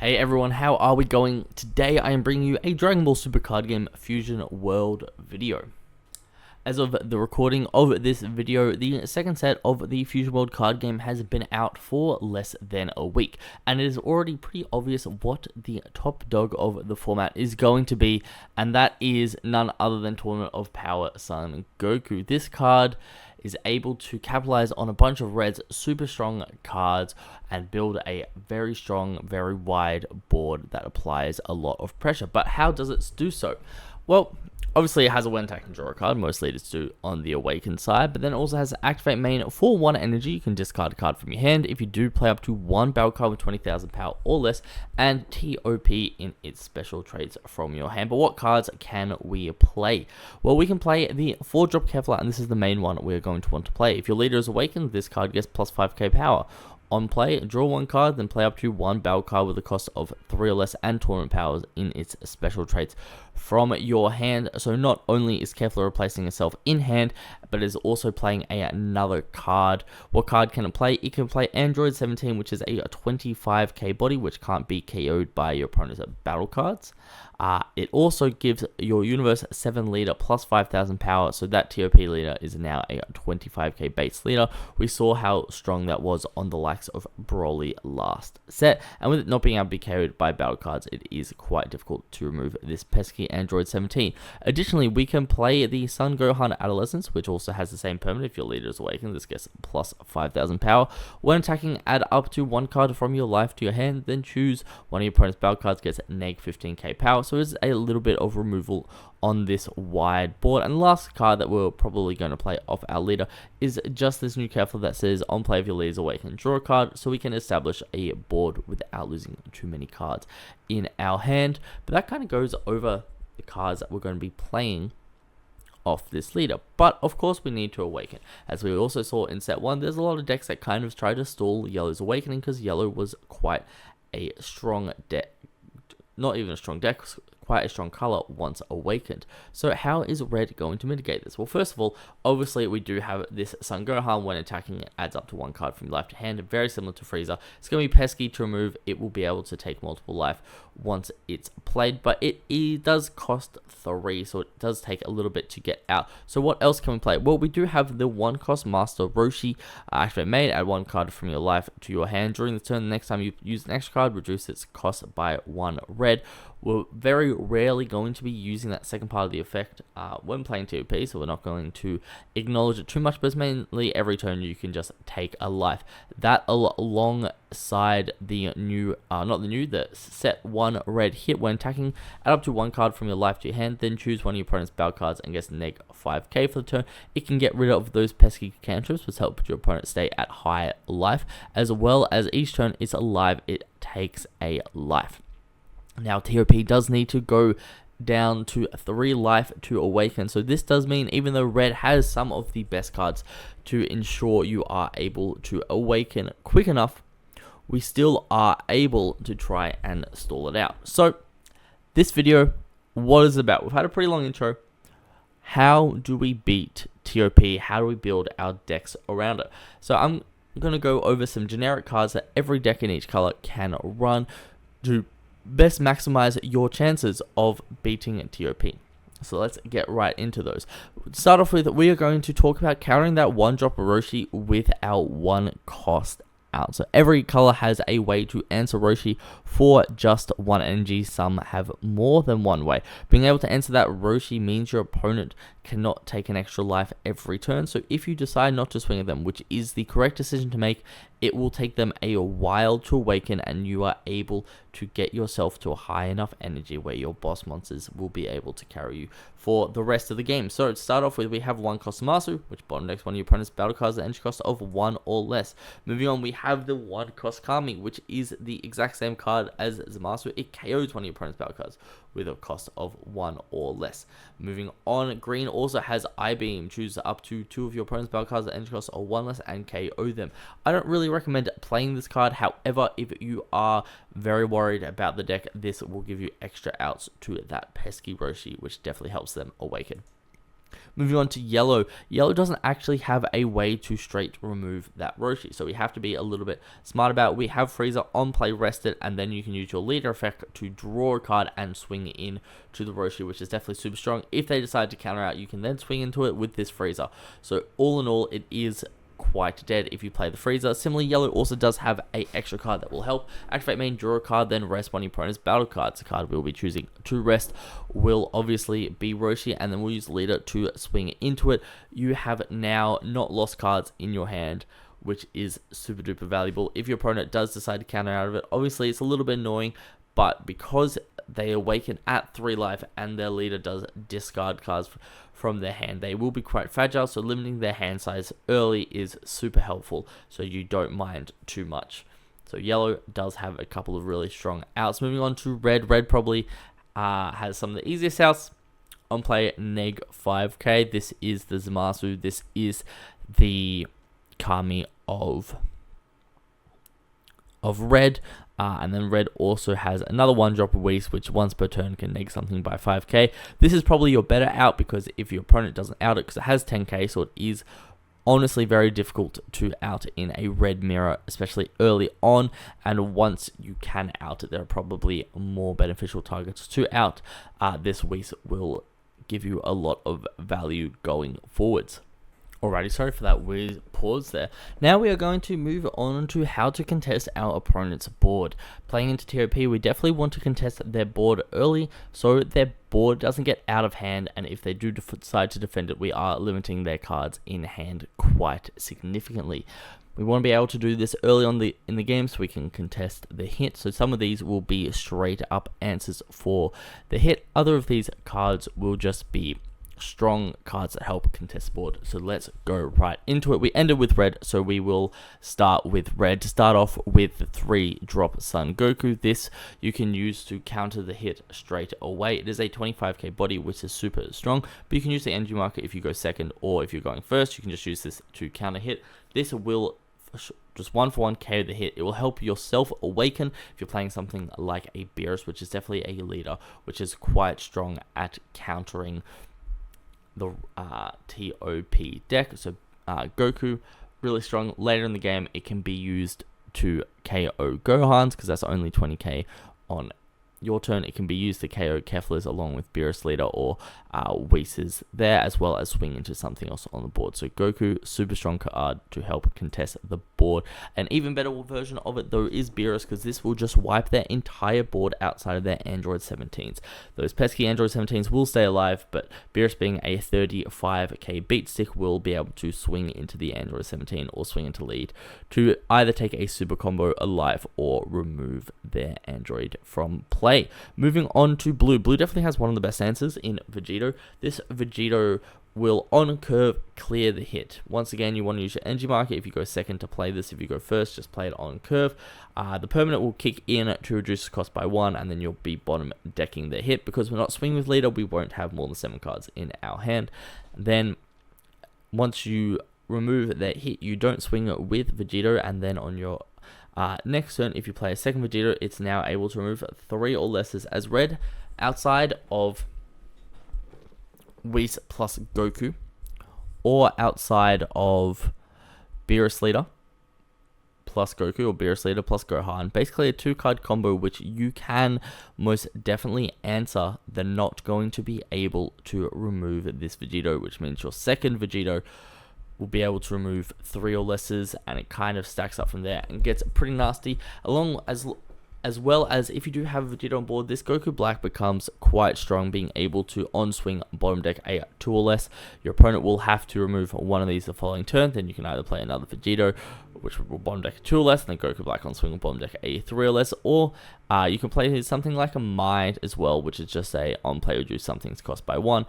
Hey everyone, how are we going? Today I am bringing you a Dragon Ball Super card game Fusion World video. As of the recording of this video, the second set of the Fusion World card game has been out for less than a week, and it is already pretty obvious what the top dog of the format is going to be, and that is none other than Tournament of Power Sun Goku. This card is able to capitalize on a bunch of Red's super strong cards and build a very strong, very wide board that applies a lot of pressure. But how does it do so? Well, obviously it has a when attack and draw a card, most leaders do on the Awakened side, but then it also has Activate Main for 1 energy. You can discard a card from your hand if you do play up to 1 battle card with 20,000 power or less, and TOP in its special traits from your hand. But what cards can we play? Well, we can play the 4-drop Kefla, and this is the main one we're going to want to play. If your leader is Awakened, this card gets plus 5k power. On play, draw 1 card, then play up to 1 battle card with a cost of 3 or less and tournament powers in its special traits from your hand. So not only is Kefla replacing itself in hand, but is also playing another card. What card can it play? It can play Android 17, which is a 25k body, which can't be KO'd by your opponent's battle cards. It also gives your Universe 7 leader plus 5,000 power, so that TOP leader is now a 25k base leader. We saw how strong that was on the likes of Broly last set, and with it not being able to be KO'd by battle cards, it is quite difficult to remove this pesky Android 17. Additionally, we can play the Son Gohan Adolescence, which also has the same permanent. If your leader is Awakened, this gets plus 5,000 power. When attacking, add up to 1 card from your life to your hand, then choose one of your opponent's battle cards, gets neg 15k power. So it's a little bit of removal on this wide board. And the last card that we're probably going to play off our leader is just this new Kefla that says on play if your leader is Awakened, draw a card, so we can establish a board without losing too many cards in our hand. But that kind of goes over the cards that we're going to be playing off this leader. But of course we need to Awaken. As we also saw in set 1, there's a lot of decks that kind of try to stall Yellow's Awakening because Yellow was quite a strong deck. Not even a strong deck, quite a strong color once Awakened. So how is Red going to mitigate this? Well, first of all, obviously we do have this Son Gohan. When attacking, it adds up to 1 card from your life to hand, very similar to Frieza. It's going to be pesky to remove. It will be able to take multiple life once it's played, but it does cost 3, so it does take a little bit to get out. So what else can we play? Well, we do have the 1 cost Master Roshi. Activate Main, add 1 card from your life to your hand. During the turn, the next time you use an extra card, reduce its cost by 1 red. We're very rarely going to be using that second part of the effect when playing TOP, so we're not going to acknowledge it too much, but it's mainly every turn you can just take a life. That alongside the new, the set 1 red hit when attacking, add up to 1 card from your life to your hand, then choose one of your opponent's battle cards and gets neg 5k for the turn. It can get rid of those pesky cantrips, which help your opponent stay at high life, as well as each turn it's alive, it takes a life. Now, TOP does need to go down to 3 life to Awaken. So this does mean even though Red has some of the best cards to ensure you are able to Awaken quick enough, we still are able to try and stall it out. So this video, what is it about? We've had a pretty long intro. How do we beat TOP? How do we build our decks around it? So I'm going to go over some generic cards that every deck in each color can run to best maximize your chances of beating TOP. So let's get right into those. To start off with, we are going to talk about countering that 1-drop Roshi with our 1 cost out. So every color has a way to answer Roshi for just 1 energy. Some have more than 1 way. Being able to answer that Roshi means your opponent cannot take an extra life every turn. So if you decide not to swing at them, which is the correct decision to make, it will take them a while to Awaken, and you are able to get yourself to a high enough energy where your boss monsters will be able to carry you for the rest of the game. So to start off with, we have 1 cost Masu, which bottom decks one of your opponent's battle cards at energy cost of 1 or less. Moving on, we have the 1 cost Kami, which is the exact same card as Zamasu. It KOs one of your opponent's battle cards with a cost of 1 or less. Moving on, green also has I-Beam. Choose up to 2 of your opponent's battle cards at energy cost of 1 less and KO them. I don't really recommend playing this card. However, if you are very worried about the deck, this will give you extra outs to that pesky Roshi, which definitely helps them Awaken. Moving on to yellow. Yellow doesn't actually have a way to straight remove that Roshi, so we have to be a little bit smart about it. We have Frieza on play rested, and then you can use your leader effect to draw a card and swing in to the Roshi, which is definitely super strong. If they decide to counter out, you can then swing into it with this Frieza. So all in all, it is quite dead if you play the Frieza. Similarly, yellow also does have a extra card that will help. Activate main, draw a card, then rest one of your opponent's battle cards. The card we'll be choosing to rest will obviously be Roshi, and then we'll use leader to swing into it. You have now not lost cards in your hand, which is super duper valuable. If your opponent does decide to counter out of it, obviously it's a little bit annoying, but because they awaken at 3 life and their leader does discard cards from their hand, they will be quite fragile, so limiting their hand size early is super helpful, so you don't mind too much. So yellow does have a couple of really strong outs. Moving on to red. Red probably has some of the easiest outs. On play, neg 5k. This is the Zamasu. This is the Kami of red. And then red also has another 1-drop of Whis, which once per turn can neg something by 5k. This is probably your better out, because if your opponent doesn't out it, because it has 10k, so it is honestly very difficult to out in a red mirror, especially early on. And once you can out it, there are probably more beneficial targets to out. This Whis will give you a lot of value going forwards. Alrighty, sorry for that weird pause there. Now we are going to move on to how to contest our opponent's board. Playing into TOP, we definitely want to contest their board early, so their board doesn't get out of hand, and if they do decide to defend it, we are limiting their cards in hand quite significantly. We want to be able to do this early on in the game so we can contest the hit. So some of these will be straight up answers for the hit. Other of these cards will just be strong cards that help contest board. So let's go right into it. We ended with red, so we will start with red. To start off with the 3-drop Son Goku. This you can use to counter the hit straight away. It is a 25k body, which is super strong, but you can use the energy marker if you go second, or if you're going first, you can just use this to counter hit. This will just 1-for-1 KO the hit. It will help yourself awaken if you're playing something like a Beerus, which is definitely a leader, which is quite strong at countering the TOP deck. So Goku, really strong. Later in the game, it can be used to KO Gohans, because that's only 20k on your turn. It can be used to KO Keflas along with Beerus Leader or Whis there, as well as swing into something else on the board. So Goku, super strong card to help contest the board. An even better version of it though is Beerus, because this will just wipe their entire board outside of their Android 17s. Those pesky Android 17s will stay alive, but Beerus, being a 35k beat stick, will be able to swing into the Android 17 or swing into lead to either take a super combo alive or remove their Android from play. Moving on to blue. Blue definitely has one of the best answers in Vegito. This Vegito will on curve clear the hit. Once again, you want to use your energy marker if you go second to play this. If you go first, just play it on curve. The permanent will kick in to reduce the cost by 1, and then you'll be bottom decking the hit. Because we're not swinging with leader, we won't have more than 7 cards in our hand. Then once you remove that hit, you don't swing with Vegito, and then on your next turn, if you play a second Vegito, it's now able to remove 3 or less as red outside of Whis plus Goku, or outside of Beerus Leader plus Goku, or Beerus Leader plus Gohan. Basically a 2-card combo which you can most definitely answer. They're not going to be able to remove this Vegito, which means your second Vegito will be able to remove 3 or lesses, and it kind of stacks up from there and gets pretty nasty. As well as if you do have a Vegeta on board, this Goku Black becomes quite strong, being able to on-swing bottom deck a 2 or less. Your opponent will have to remove one of these the following turn. Then you can either play another Vegito, which will bottom deck a 2 or less, and then Goku Black on-swing will bottom deck a 3 or less. Or you can play something like a Mai as well, which is just a on-play reduce something's cost by 1.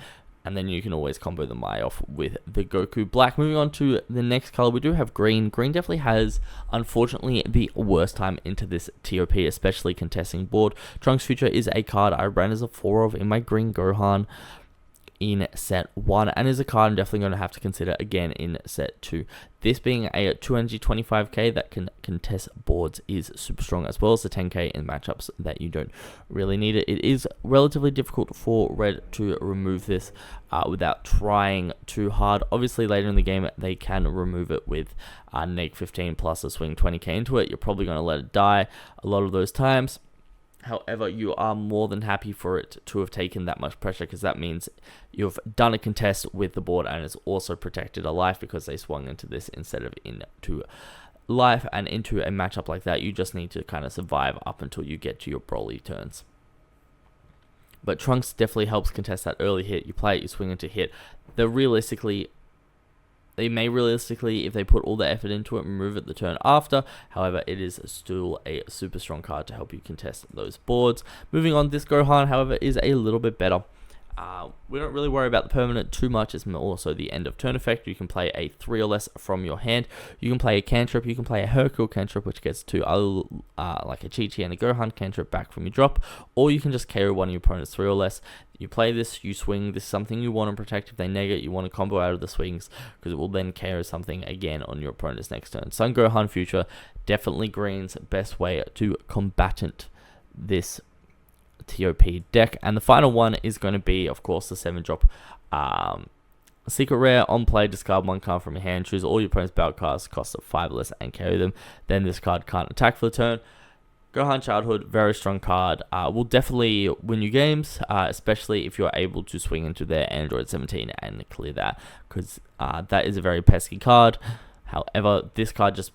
And then you can always combo the Mai off with the Goku Black. Moving on to the next color, we do have green. Green definitely has, unfortunately, the worst time into this TOP, especially contesting board. Trunks Future is a card I ran as a 4 of in my green Gohan. in set 1 and is a card I'm definitely going to have to consider again in set 2. This being a 2 energy 25k that can contest boards is super strong, as well as the 10k in matchups that you don't really need it. It is relatively difficult for red to remove this without trying too hard. Obviously later in the game they can remove it with neg 15 plus a swing 20k into it. You're probably going to let it die a lot of those times. However, you are more than happy for it to have taken that much pressure, because that means you've done a contest with the board and it's also protected a life because they swung into this instead of into life. And into a matchup like that, you just need to kind of survive up until you get to your Broly turns. But Trunks definitely helps contest that early hit. You play it, you swing into hit. They may realistically, if they put all the effort into it, remove it the turn after. However, it is still a super strong card to help you contest those boards. Moving on, this Gohan, however, is a little bit better. We don't really worry about the permanent too much. It's also the end of turn effect. You can play a 3 or less from your hand. You can play a cantrip. You can play a Hercule cantrip, which gets to like a Chi-Chi and a Gohan cantrip back from your drop. Or you can just KO one of your opponent's 3 or less. You play this, you swing. This is something you want to protect. If they neg it, you want to combo out of the swings, because it will then KO something again on your opponent's next turn. Son Gohan Future, definitely green's best way to combatant this TOP deck. And the final one is going to be, of course, the 7-drop secret rare. On play, discard 1 card from your hand, choose all your opponent's battle cards, cost of 5 or less, and carry them. Then this card can't attack for the turn. Gohan Childhood, very strong card, will definitely win you games, especially if you're able to swing into their Android 17 and clear that, because that is a very pesky card. However, this card just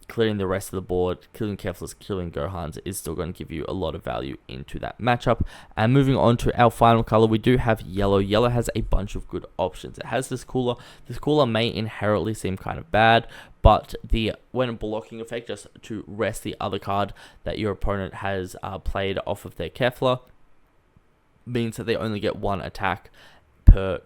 clearing the rest of the board, killing Keflas, killing Gohans, is still going to give you a lot of value into that matchup. And moving on to our final color, we do have yellow. Yellow has a bunch of good options. It has this cooler. This cooler may inherently seem kind of bad, but the when blocking effect, just to rest the other card that your opponent has played off of their Kefla, means that they only get 1 attack per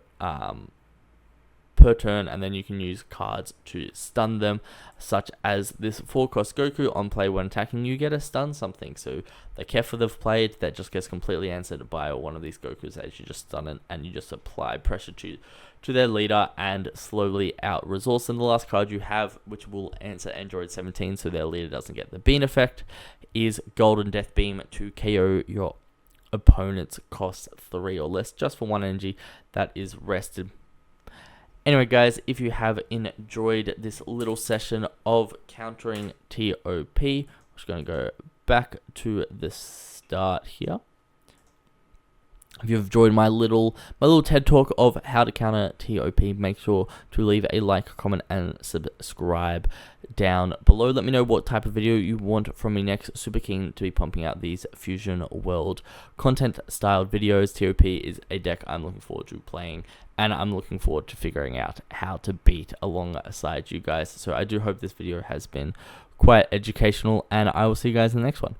turn, and then you can use cards to stun them, such as this 4-cost Goku. On play, when attacking, you get a stun something. So the Kefla they've played, that just gets completely answered by one of these Gokus as you just stun it, and you just apply pressure to their leader and slowly out resource. And the last card you have, which will answer Android 17 so their leader doesn't get the bean effect, is Golden Death Beam to KO your opponent's cost 3 or less, just for 1 energy that is rested. Anyway, guys, if you have enjoyed this little session of countering TOP, I'm just going to go back to the start here. If you've enjoyed my little TED talk of how to counter TOP, make sure to leave a like, comment, and subscribe down below. Let me know what type of video you want from me next. Super keen to be pumping out these Fusion World content styled videos. TOP is a deck I'm looking forward to playing, and I'm looking forward to figuring out how to beat alongside you guys. So I do hope this video has been quite educational, and I will see you guys in the next one.